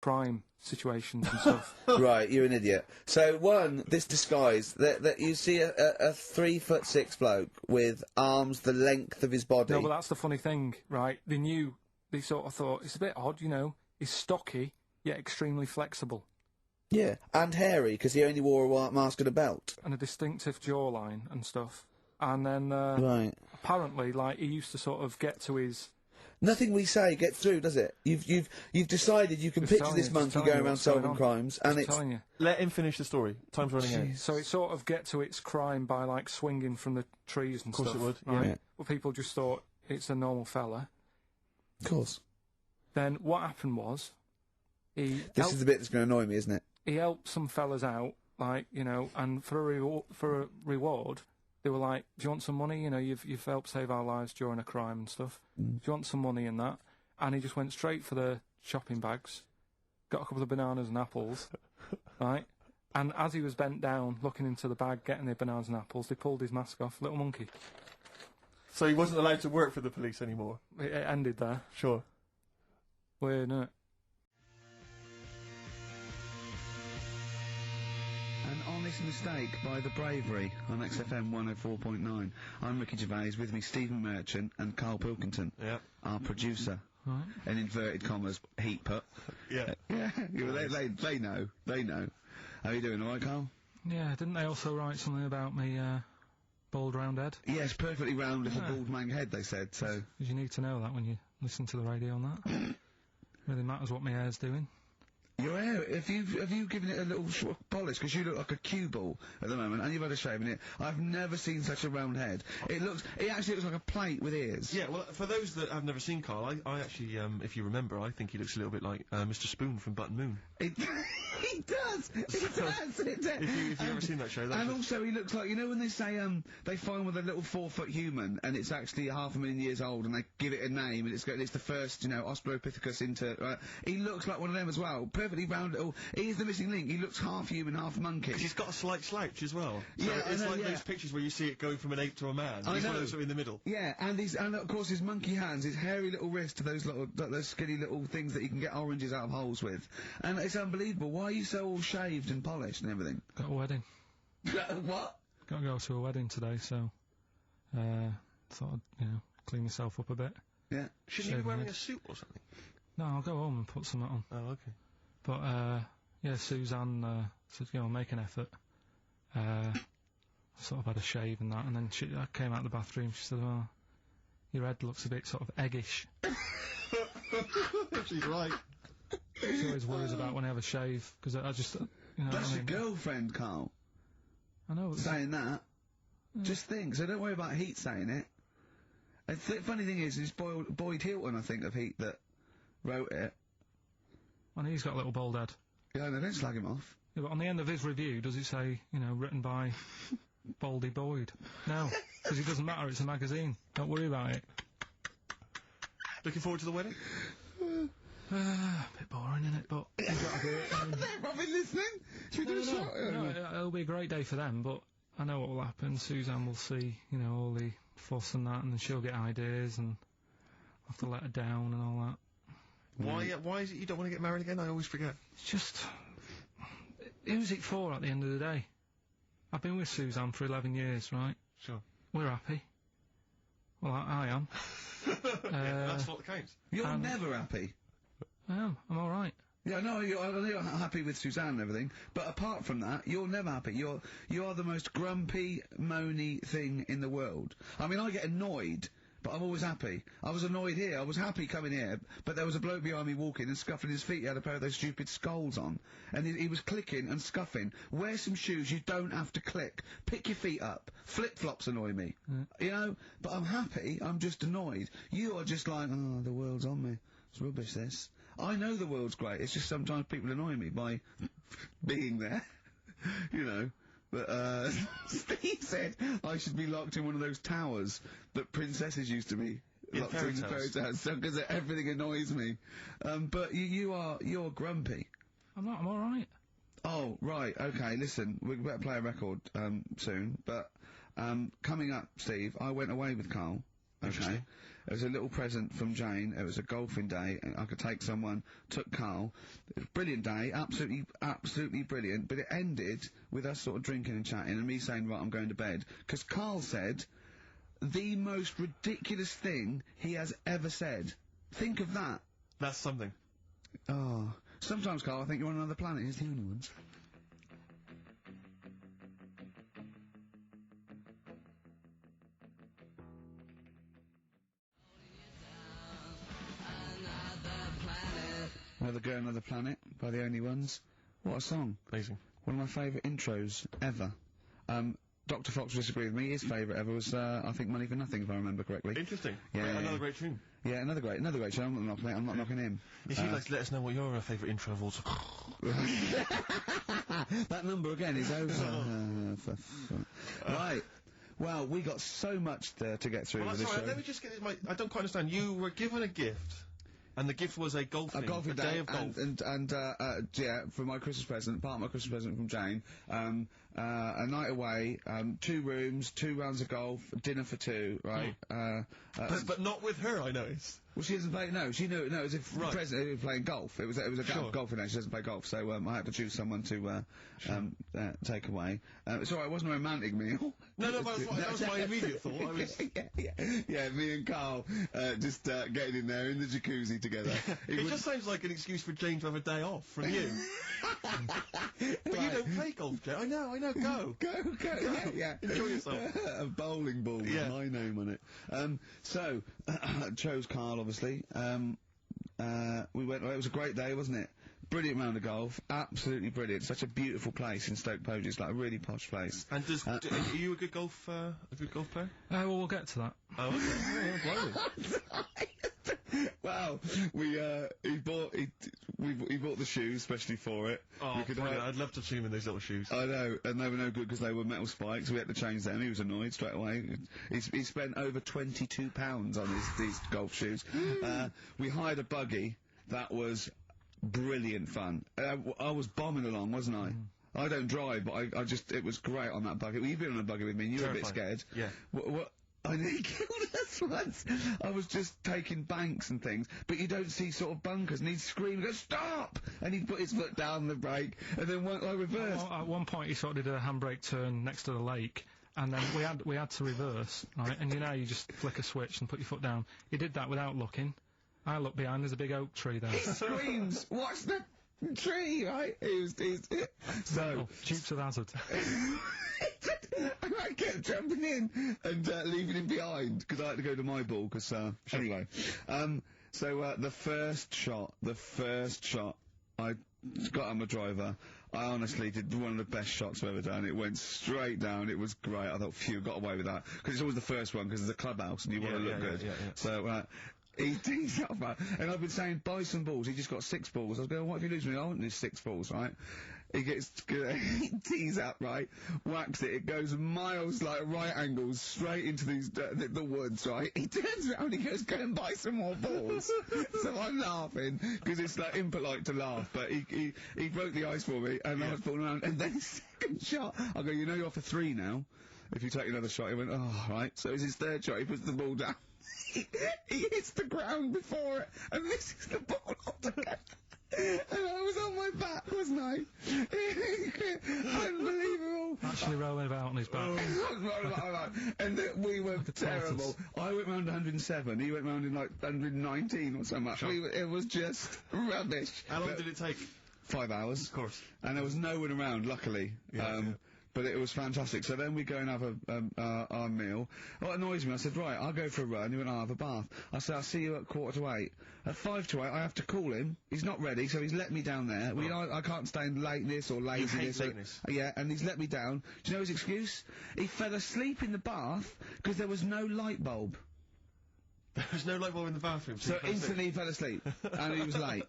crime situations and stuff. Right, you're an idiot. So, this disguise, that you see a 3'6" bloke with arms the length of his body. No, but that's the funny thing, right? They sort of thought, it's a bit odd, you know, he's stocky, yet extremely flexible. Yeah, and hairy, because he only wore a white mask and a belt. And a distinctive jawline and stuff. And then, Right. apparently, like, he used to sort of get to his... Nothing we say gets through, does it? You've decided you can picture this monkey going around solving crimes, and it's... telling you. Let him finish the story. Time's running out. So it sort of get to its crime by, like, swinging from the trees and stuff. Of course it would, right? yeah. Well, people just thought, it's a normal fella. Of course. Then what happened was, This is the bit that's going to annoy me, isn't it? he helped some fellas out, like, you know, and for a reward, they were like, do you want some money? You know, you've helped save our lives during a crime and stuff. Do you want some money in that? And he just went straight for the shopping bags, got a couple of bananas and apples, right? And as he was bent down, looking into the bag, getting the bananas and apples, they pulled his mask off. Little monkey. So he wasn't allowed to work for the police anymore? It ended there. Sure. Weird, isn't it? An honest mistake by The Bravery on XFM 104.9. I'm Ricky Gervais, with me Stephen Merchant and Carl Pilkington, our producer. Right. In inverted commas, heat put. Yeah. They know. How are you doing, alright, Carl? Yeah, didn't they also write something about me, bald round head? Yes, perfectly round little bald man head, they said, so... Because you need to know that when you listen to the radio on that. Really matters what my hair's doing. Your hair, have you given it a little polish? Because you look like a cue ball at the moment, and you've had a shave in it. I've never seen such a round head. It actually looks like a plate with ears. Yeah, well, for those that have never seen Carl, I actually, if you remember, I think he looks a little bit like, Mr. Spoon from Button Moon. He does! If you've ever seen that show, that's... And also he looks like, you know when they say, they find with a little 4-foot human, and it's actually 500,000 years old, and they give it a name, and it's the first, you know, Australopithecus into, he looks like one of them as well. Perfectly round little, he's the missing link, he looks half human, half monkey. Because he's got a slight slouch as well. So Yeah, it's I know, like yeah. those pictures where you see it going from an ape to a man. I He's know. one of those sort of in the middle. Yeah, and of course his monkey hands, his hairy little wrist to those those skinny little things that you can get oranges out of holes with. And it's unbelievable. Why are you so all shaved and polished and everything? Got a wedding. What? Got to go to a wedding today, so, thought I'd, you know, clean myself up a bit. Yeah. Shouldn't you be wearing a suit or something? No, I'll go home and put something on. Oh, okay. But, yeah, Suzanne, said, you know, make an effort. Sort of had a shave and that, and then I came out of the bathroom, she said, oh, your head looks a bit sort of eggish. She's right. She always worries about when I have a shave, because I just, you know That's what I your mean? girlfriend, Carl. I know. Saying that. Just think, so don't worry about Heat saying it. The funny thing is, it's Boyd Hilton, I think, of Heat that wrote it. And he's got a little bald head. Yeah, no, don't slag him off. Yeah, but on the end of his review, does it say, you know, written by Baldy Boyd? No, because it doesn't matter, it's a magazine. Don't worry about it. Looking forward to the wedding? A bit boring, isn't it? But you've got to do it. They've not been listening. Should we do a shot? No, it'll be a great day for them, but I know what will happen. Suzanne will see, you know, all the fuss and that, and then she'll get ideas, and I'll have to let her down and all that. Why is it you don't want to get married again? I always forget. It's just... Who's it for at the end of the day? I've been with Suzanne for 11 years, right? Sure. We're happy. Well, I am. That's what counts. You're never happy. I am. I'm alright. Yeah, no, I know you're happy with Suzanne and everything, but apart from that, you're never happy. You are the most grumpy, moany thing in the world. I mean, I get annoyed, but I'm always happy. I was annoyed here, I was happy coming here, but there was a bloke behind me walking and scuffing his feet. He had a pair of those stupid skulls on, and he was clicking and scuffing. Wear some shoes, you don't have to click. Pick your feet up. Flip-flops annoy me. You know? But I'm happy, I'm just annoyed. You are just like, oh, the world's on me. It's rubbish, this. I know the world's great, it's just sometimes people annoy me by being there. You know? But, Steve said I should be locked in one of those towers that princesses used to be locked in fairy tales, because everything annoys me. But you're grumpy. I'm not, I'm alright. Oh, right, okay, listen, we better play a record, soon, but, coming up, Steve, I went away with Carl. Okay. Interesting. It was a little present from Jane. It was a golfing day, and I could take someone. Took Carl. It was a brilliant day, absolutely brilliant. But it ended with us sort of drinking and chatting, and me saying, "Right, I'm going to bed," because Carl said the most ridiculous thing he has ever said. Think of that. That's something. Oh, sometimes, Carl, I think you're on another planet. He's the only one. Another Girl, Another Planet by The Only Ones. What a song. Amazing. One of my favourite intros ever. Dr. Fox will disagree with me. His favourite ever was, I think, Money for Nothing, if I remember correctly. Interesting. Yeah, Great, yeah. another great tune. Yeah, another great show. I'm not knocking him. If you'd like to let us know what your favourite intro of all time. That number again is over. Right. Well, we got so much to get through with this sorry, show. let me just get this. I don't quite understand. You were given a gift, and the gift was a golfing day of golf. And yeah, for my Christmas present, part of my Christmas present from Jane, a night away, 2 rooms, 2 rounds of golf, dinner for 2, right? But not with her, I noticed. Well, she doesn't play. No, she knew. No, it was a present. It was playing golf. It was a golfing day. She doesn't play golf, so I had to choose someone to take away. It's all right. It wasn't a romantic meal. No, but that was my immediate thought. I was... yeah, me and Carl just getting in there in the jacuzzi together. It just sounds like an excuse for Jane to have a day off from you. But you don't play golf, Jane. I know. Go. Yeah. Enjoy yourself. A bowling ball with my name on it. So chose Carl, obviously. We went. It was a great day, wasn't it? Brilliant round of golf, absolutely brilliant. Such a beautiful place in Stoke Poges, like a really posh place. And are you a good golf player? Well, we'll get to that. Oh, okay. Well, he bought the shoes especially for it. Oh, brilliant. I'd love to see him in those little shoes. I know, and they were no good because they were metal spikes. We had to change them. He was annoyed straight away. He spent over £22 on these golf shoes. We hired a buggy that was brilliant fun. I was bombing along, wasn't I? I don't drive, but it was great on that buggy. Well, you've been on a buggy with me, and you were a bit scared. Yeah. What? I nearly killed us once. I was just taking banks and things, but you don't see sort of bunkers, and he'd scream and go, "Stop!" And he'd put his foot down the brake, and then I reversed. At one point he sort of did a handbrake turn next to the lake, and then we had to reverse, right? And you just flick a switch and put your foot down. He did that without looking. I looked behind, there's a big oak tree there. He screams, "Watch the tree!" Right? So Dukes of Hazzard. And I kept jumping in and leaving him behind because I had to go to my ball. Because anyway, so the first shot, I got on my driver. I honestly did one of the best shots I've ever done. It went straight down. It was great. I thought, phew, got away with that because it's always the first one because it's a clubhouse and you want to look good. Yeah. So. He tees up, man. And I've been saying, buy some balls. He just got 6 balls. I was going, what if you lose me? I want these 6 balls, right? He tees up, right? Whacks it. It goes miles, like, right angles, straight into these, the woods, right? He turns around, he goes, go and buy some more balls. So I'm laughing, because it's, like, impolite to laugh, but he broke the ice for me, and I was falling around. And then his second shot, I go, you're off for 3 now. If you take another shot, he went, oh, right. So it's his third shot, he puts the ball down. He hits the ground before it and misses the ball altogether. And I was on my back, wasn't I? Unbelievable. Actually rolling about on his back. And we were terrible. I went round 107, he went round in like 119 or something. Sure. It was just rubbish. How long did it take? 5 hours. Of course. And there was no one around, luckily. But it was fantastic. So then we go and have our meal. What annoys me, I said, right, I'll go for a run. He went, I'll have a bath. I said, I'll see you at 7:45. At 7:55, I have to call him. He's not ready, so he's let me down there. I can't stand lateness or laziness. You hate lateness. Yeah, and he's let me down. Do you know his excuse? He fell asleep in the bath because there was no light bulb. There was no light bulb in the bathroom. So instantly he fell asleep. And he was late.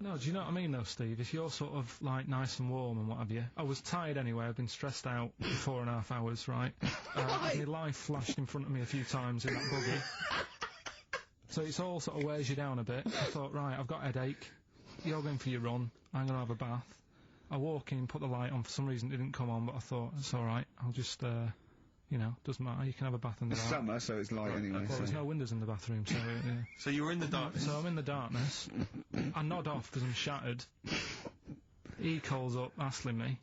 No, do you know what I mean though, Steve? If you're sort of, like, nice and warm and what have you. I was tired anyway, I've been stressed out for 4.5 hours, right? My life flashed in front of me a few times in that buggy. So it's all sort of wears you down a bit. I thought, right, I've got a headache. You're going for your run. I'm going to have a bath. I walk in, put the light on. For some reason it didn't come on, but I thought, it's alright. I'll just, you know, doesn't matter. You can have a bath in the It's dark. summer, so it's light anyway. Well, there's no windows in the bathroom, so yeah. So you were in the darkness. So I'm in the darkness. I nod off because I'm shattered. He calls up, hassling me.